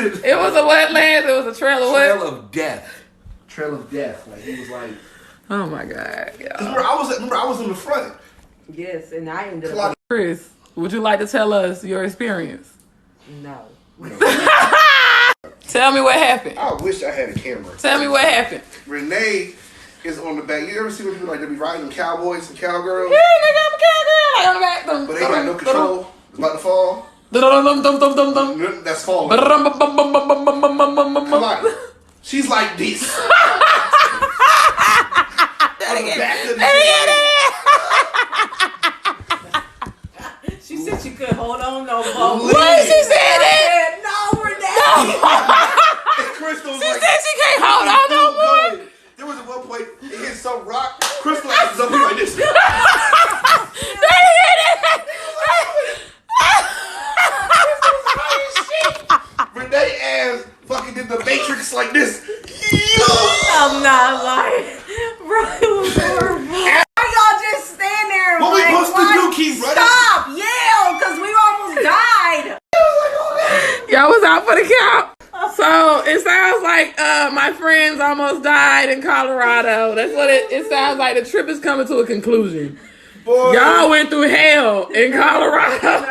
it? It was a wetlands. It was a trail of what? Trail of death. Trail of death. Like he was like. Oh my God. Remember, I was in the front. Yes, and I ended up. Chris, would you like to tell us your experience? No. Tell me what happened. I wish I had a camera. Tell me what happened. Renee is on the back. You ever see when people like they be riding them cowboys and cowgirls? Yeah, nigga, I'm a cowgirl. Like on the back. But they got no control. It's about to fall. That's falling. Come on. She's like this. On the back of the She said she couldn't hold on no more. What she said that? No, Renee. Crystal She said she can't hold on no more. There was at one point it hit some rock. Crystal ass is up here like this. Renee ass fucking did the Matrix like this. I'm not lying. Bro, it was horrible. Why y'all just stand there? What we supposed to do? Keep running? Stop! Yell! Because we almost died. Y'all was out for the count. So it sounds like my friends almost died in Colorado. That's what it sounds like. The trip is coming to a conclusion. Boy. Y'all went through hell in Colorado.